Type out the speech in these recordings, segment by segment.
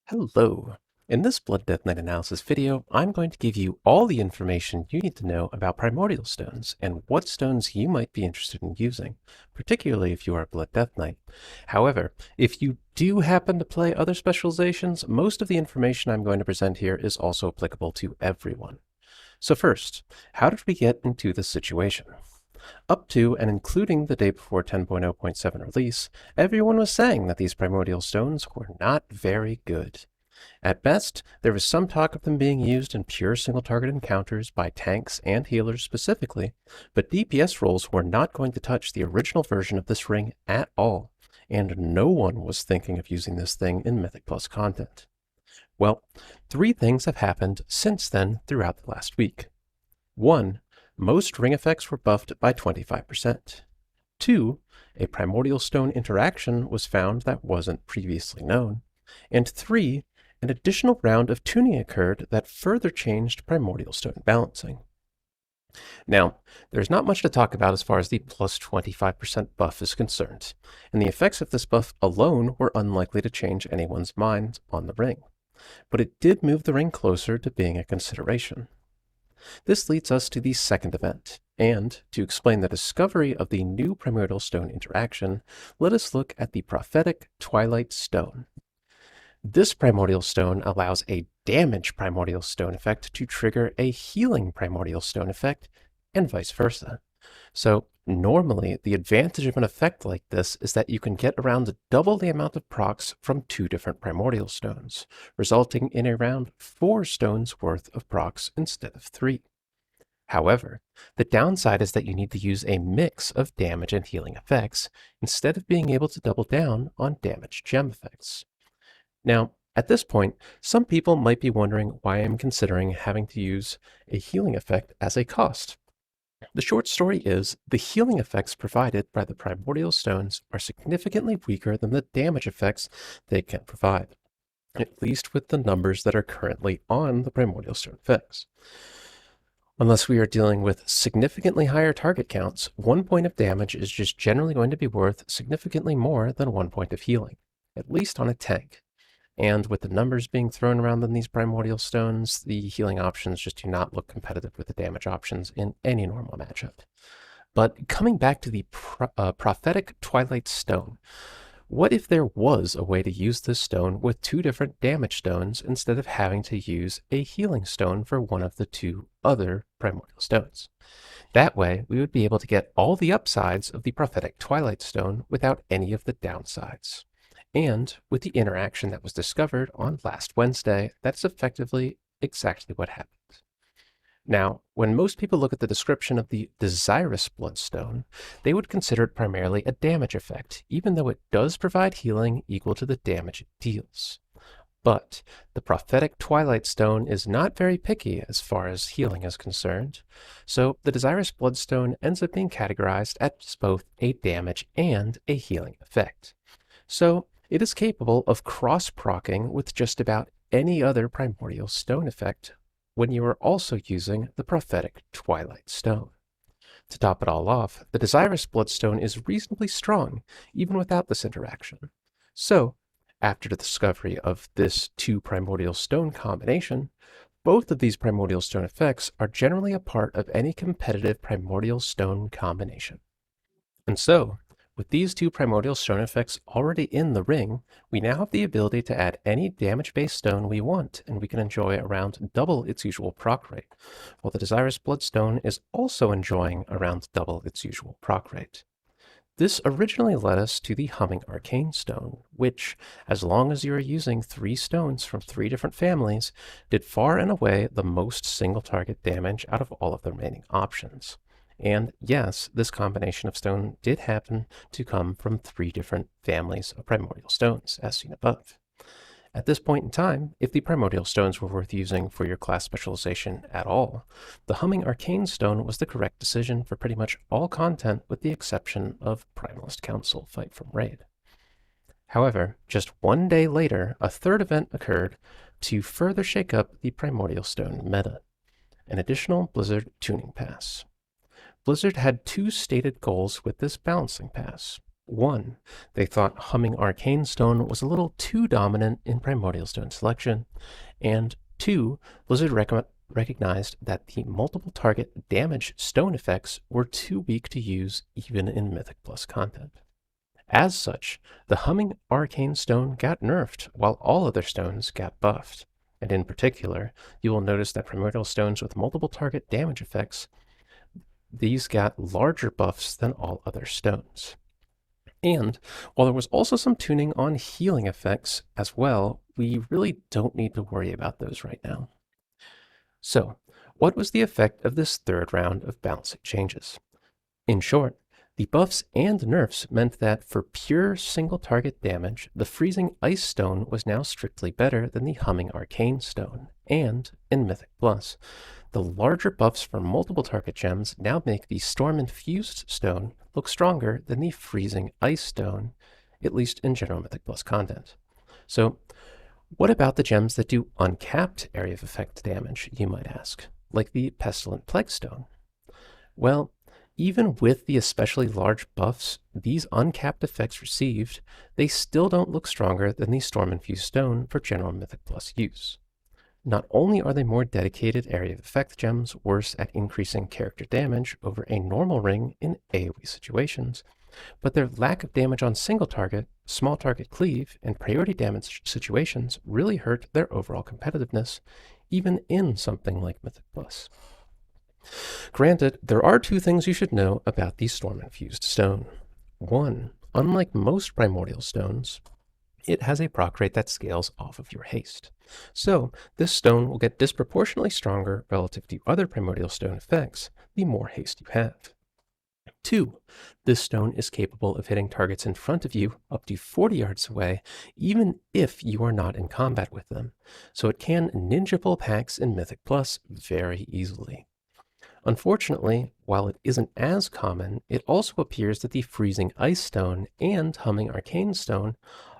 Hello. In this Blood Death Knight analysis video, I'm going to give you all the information you need to know about primordial stones and what stones you might be interested in using, particularly if you are a Blood Death Knight. However, if you do happen to play other specializations, most of the information I'm going to present here is also applicable to everyone. So first, how did we get into this situation? Up to and including the day before 10.0.7 release, everyone was saying that these primordial stones were not very good. At best, there was some talk of them being used in pure single-target encounters by tanks and healers specifically, but DPS roles were not going to touch the original version of this ring at all, and no one was thinking of using this thing in Mythic Plus content. Well, three things have happened since then throughout the last week. 1. Most ring effects were buffed by 25%. 2. A primordial stone interaction was found that wasn't previously known. And 3. An additional round of tuning occurred that further changed primordial stone balancing. Now, there's not much to talk about as far as the plus 25% buff is concerned, and the effects of this buff alone were unlikely to change anyone's mind on the ring. But it did move the ring closer to being a consideration. This leads us to the second event, and to explain the discovery of the new Primordial Stone interaction, let us look at the Prophetic Twilight Stone. This Primordial Stone allows a damage Primordial Stone effect to trigger a healing Primordial Stone effect, and vice versa. So normally, the advantage of an effect like this is that you can get around double the amount of procs from 2 different Primordial Stones, resulting in around 4 stones worth of procs instead of 3. However, the downside is that you need to use a mix of damage and healing effects, instead of being able to double down on damage gem effects. Now, at this point, some people might be wondering why I'm considering having to use a healing effect as a cost. The short story is, the healing effects provided by the primordial stones are significantly weaker than the damage effects they can provide, at least with the numbers that are currently on the primordial stone effects. Unless we are dealing with significantly higher target counts, 1 point of damage is just generally going to be worth significantly more than 1 point of healing, at least on a tank. And with the numbers being thrown around in these primordial stones, the healing options just do not look competitive with the damage options in any normal matchup. But coming back to the Prophetic Twilight Stone, what if there was a way to use this stone with 2 different damage stones instead of having to use a healing stone for one of the 2 other primordial stones? That way, we would be able to get all the upsides of the Prophetic Twilight Stone without any of the downsides. And with the interaction that was discovered on last Wednesday, that's effectively exactly what happened. Now, when most people look at the description of the Desirous Bloodstone, they would consider it primarily a damage effect, even though it does provide healing equal to the damage it deals. But the Prophetic Twilight Stone is not very picky as far as healing is concerned, so the Desirous Bloodstone ends up being categorized as both a damage and a healing effect. So it is capable of cross-procking with just about any other primordial stone effect when you are also using the Prophetic Twilight Stone. To top it all off, the Desirous Bloodstone is reasonably strong, even without this interaction. So, after the discovery of this 2 primordial stone combination, both of these primordial stone effects are generally a part of any competitive primordial stone combination. And so, with these 2 primordial stone effects already in the ring, we now have the ability to add any damage-based stone we want, and we can enjoy around double its usual proc rate, while the Desirous Bloodstone is also enjoying around double its usual proc rate. This originally led us to the Humming Arcane Stone, which, as long as you are using 3 stones from 3 different families, did far and away the most single-target damage out of all of the remaining options. And yes, this combination of stone did happen to come from 3 different families of primordial stones, as seen above. At this point in time, if the primordial stones were worth using for your class specialization at all, the Humming Arcane Stone was the correct decision for pretty much all content with the exception of Primalist Council Fight from Raid. However, just 1 day later, a third event occurred to further shake up the primordial stone meta: an additional Blizzard tuning pass. Blizzard had 2 stated goals with this balancing pass. One, they thought Humming Arcane Stone was a little too dominant in Primordial Stone selection, and two, Blizzard recognized that the multiple target damage stone effects were too weak to use even in Mythic Plus content. As such, the Humming Arcane Stone got nerfed while all other stones got buffed. And in particular, you will notice that Primordial Stones with multiple target damage effects, these got larger buffs than all other stones. And while there was also some tuning on healing effects as well, we really don't need to worry about those right now. So, what was the effect of this third round of balancing changes? In short, the buffs and nerfs meant that for pure single target damage, the Freezing Ice Stone was now strictly better than the Humming Arcane Stone, and in Mythic Plus, the larger buffs for multiple target gems now make the Storm Infused Stone look stronger than the Freezing Ice Stone, at least in general Mythic Plus content. So, what about the gems that do uncapped area of effect damage, you might ask, like the Pestilent Plague Stone? Well, even with the especially large buffs these uncapped effects received, they still don't look stronger than the Storm Infused Stone for general Mythic Plus use. Not only are they more dedicated area of effect gems worse at increasing character damage over a normal ring in AoE situations, but their lack of damage on single target, small target cleave, and priority damage situations really hurt their overall competitiveness, even in something like Mythic Plus. Granted, there are two things you should know about the Storm-Infused Stone. One, unlike most Primordial Stones, it has a proc rate that scales off of your haste. So, this stone will get disproportionately stronger relative to other Primordial Stone effects the more haste you have. Two, this stone is capable of hitting targets in front of you up to 40 yards away, even if you are not in combat with them, so it can ninja pull packs in Mythic Plus very easily. Unfortunately, while it isn't as common, it also appears that the Freezing Ice Stone and Humming Arcane Stone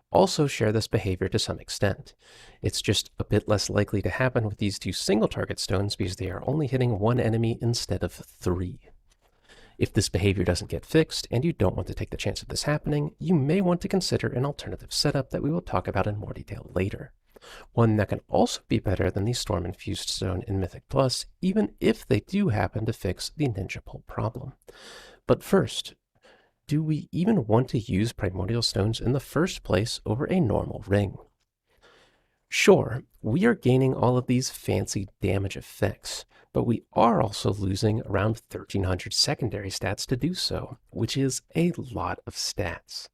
also share this behavior to some extent. It's just a bit less likely to happen with these two single target stones because they are only hitting one enemy instead of 3. If this behavior doesn't get fixed and you don't want to take the chance of this happening, you may want to consider an alternative setup that we will talk about in more detail later. One that can also be better than the Storm-Infused Stone in Mythic Plus, even if they do happen to fix the Ninja Pull problem. But first, do we even want to use Primordial Stones in the first place over a normal ring? Sure, we are gaining all of these fancy damage effects, but we are also losing around 1,300 secondary stats to do so, which is a lot of stats.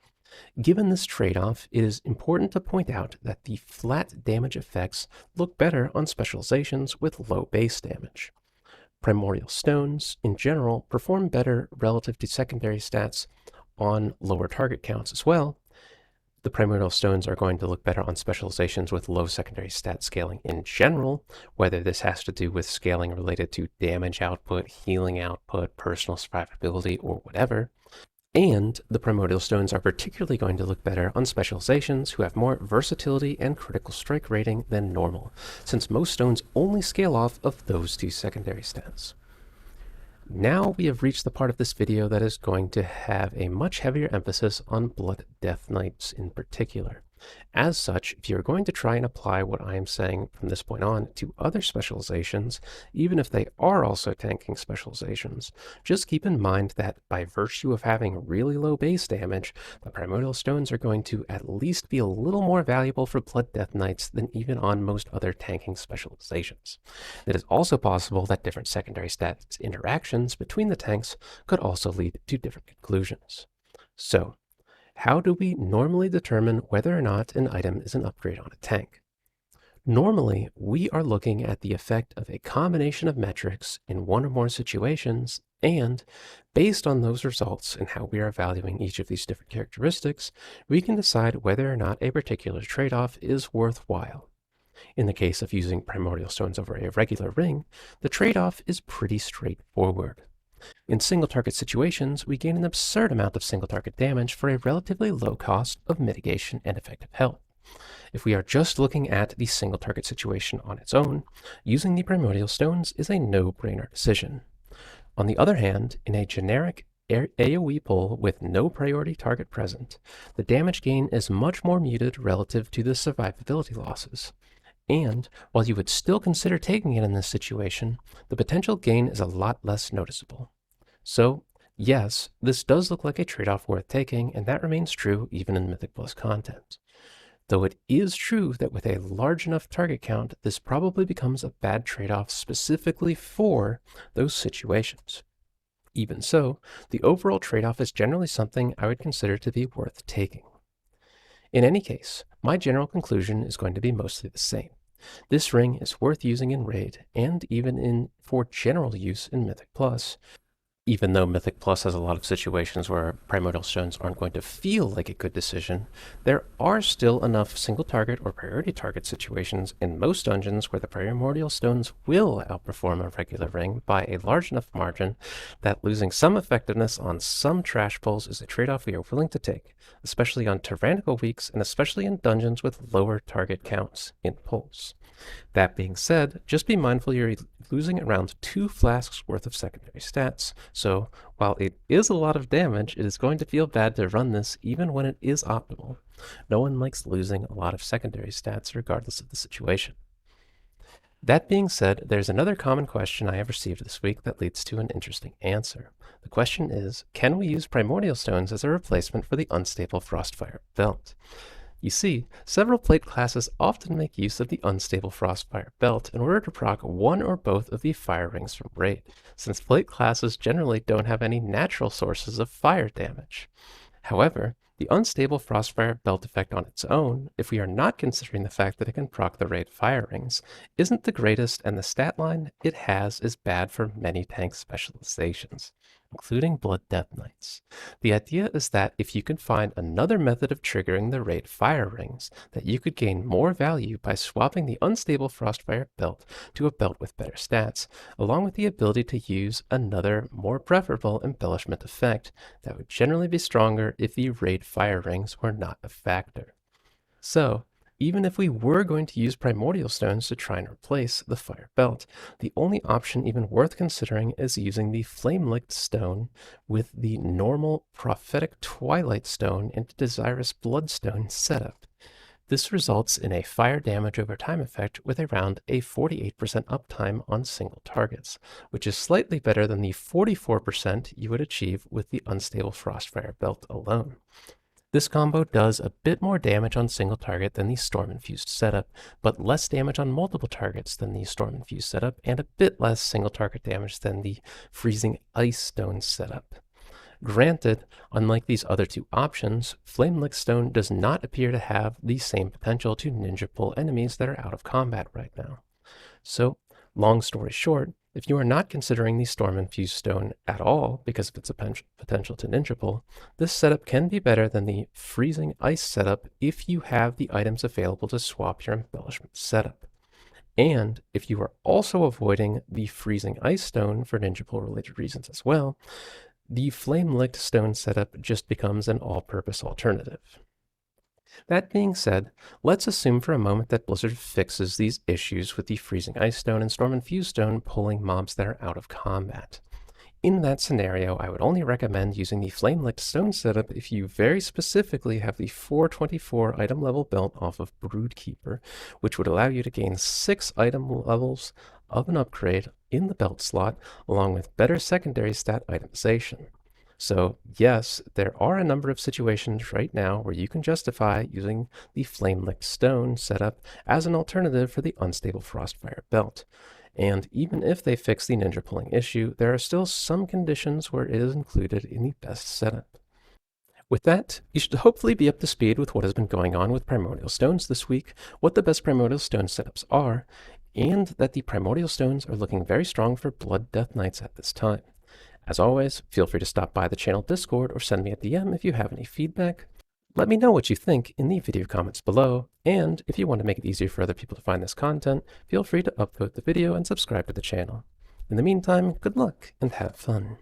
Given this trade-off, it is important to point out that the flat damage effects look better on specializations with low base damage. Primordial Stones, in general, perform better relative to secondary stats on lower target counts as well. The Primordial Stones are going to look better on specializations with low secondary stat scaling in general, whether this has to do with scaling related to damage output, healing output, personal survivability, or whatever. And the Primordial Stones are particularly going to look better on specializations who have more versatility and critical strike rating than normal, since most stones only scale off of those two secondary stats. Now we have reached the part of this video that is going to have a much heavier emphasis on Blood Death Knights in particular. As such, if you're going to try and apply what I am saying from this point on to other specializations, even if they are also tanking specializations, just keep in mind that by virtue of having really low base damage, the Primordial Stones are going to at least be a little more valuable for Blood Death Knights than even on most other tanking specializations. It is also possible that different secondary stats interactions between the tanks could also lead to different conclusions. So, how do we normally determine whether or not an item is an upgrade on a tank? Normally, we are looking at the effect of a combination of metrics in one or more situations, and based on those results and how we are valuing each of these different characteristics, we can decide whether or not a particular trade-off is worthwhile. In the case of using Primordial Stones over a regular ring, the trade-off is pretty straightforward. In single-target situations, we gain an absurd amount of single-target damage for a relatively low cost of mitigation and effective health. If we are just looking at the single-target situation on its own, using the Primordial Stones is a no-brainer decision. On the other hand, in a generic AoE pull with no priority target present, the damage gain is much more muted relative to the survivability losses. And while you would still consider taking it in this situation, the potential gain is a lot less noticeable. So, yes, this does look like a trade-off worth taking, and that remains true even in Mythic Plus content. Though it is true that with a large enough target count, this probably becomes a bad trade-off specifically for those situations. Even so, the overall trade-off is generally something I would consider to be worth taking. In any case, my general conclusion is going to be mostly the same. This ring is worth using in Raid, and even for general use in Mythic Plus, even though Mythic Plus has a lot of situations where Primordial Stones aren't going to feel like a good decision, there are still enough single target or priority target situations in most dungeons where the Primordial Stones will outperform a regular ring by a large enough margin that losing some effectiveness on some trash pulls is a trade-off we are willing to take, especially on tyrannical weeks and especially in dungeons with lower target counts in pulls. That being said, just be mindful you're losing around 2 flasks worth of secondary stats, so while it is a lot of damage, it is going to feel bad to run this even when it is optimal. No one likes losing a lot of secondary stats regardless of the situation. That being said, there's another common question I have received this week that leads to an interesting answer. The question is, can we use Primordial Stones as a replacement for the unstable Frostfire belt? You see, several plate classes often make use of the unstable Frostfire belt in order to proc one or both of the fire rings from Raid, since plate classes generally don't have any natural sources of fire damage. However, the unstable Frostfire belt effect on its own, if we are not considering the fact that it can proc the Raid fire rings, isn't the greatest, and the stat line it has is bad for many tank specializations, including Blood Death Knights. The idea is that if you can find another method of triggering the Raid fire rings, that you could gain more value by swapping the unstable Frostfire belt to a belt with better stats, along with the ability to use another, more preferable embellishment effect that would generally be stronger if the Raid fire rings were not a factor. So, even if we were going to use Primordial Stones to try and replace the Fire Belt, the only option even worth considering is using the Flame-Licked Stone with the normal Prophetic Twilight Stone and Desirous Bloodstone setup. This results in a fire damage over time effect with around a 48% uptime on single targets, which is slightly better than the 44% you would achieve with the unstable Frostfire belt alone. This combo does a bit more damage on single target than the Storm-Infused setup, but less damage on multiple targets than the Storm-Infused setup, and a bit less single target damage than the Freezing Ice Stone setup. Granted, unlike these other two options, Flame-Licked Stone does not appear to have the same potential to ninja pull enemies that are out of combat right now. So, long story short, if you are not considering the Storm-Infused Stone at all because of its potential to ninja pull, this setup can be better than the Freezing Ice setup if you have the items available to swap your embellishment setup. And if you are also avoiding the Freezing Ice Stone for ninja pull related reasons as well, the Flame-Licked Stone setup just becomes an all-purpose alternative. That being said, let's assume for a moment that Blizzard fixes these issues with the Freezing Ice Stone and Storm-Infused Stone pulling mobs that are out of combat. In that scenario, I would only recommend using the Flame-Licked Stone setup if you very specifically have the 424 item level belt off of Broodkeeper, which would allow you to gain 6 item levels of an upgrade in the belt slot, along with better secondary stat itemization. So yes, there are a number of situations right now where you can justify using the Flame-Licked Stone setup as an alternative for the unstable Frostfire belt. And even if they fix the ninja pulling issue, there are still some conditions where it is included in the best setup. With that, you should hopefully be up to speed with what has been going on with Primordial Stones this week, what the best Primordial Stone setups are, and that the Primordial Stones are looking very strong for Blood Death Knights at this time. As always, feel free to stop by the channel Discord or send me a DM if you have any feedback. Let me know what you think in the video comments below, and if you want to make it easier for other people to find this content, feel free to upvote the video and subscribe to the channel. In the meantime, good luck and have fun.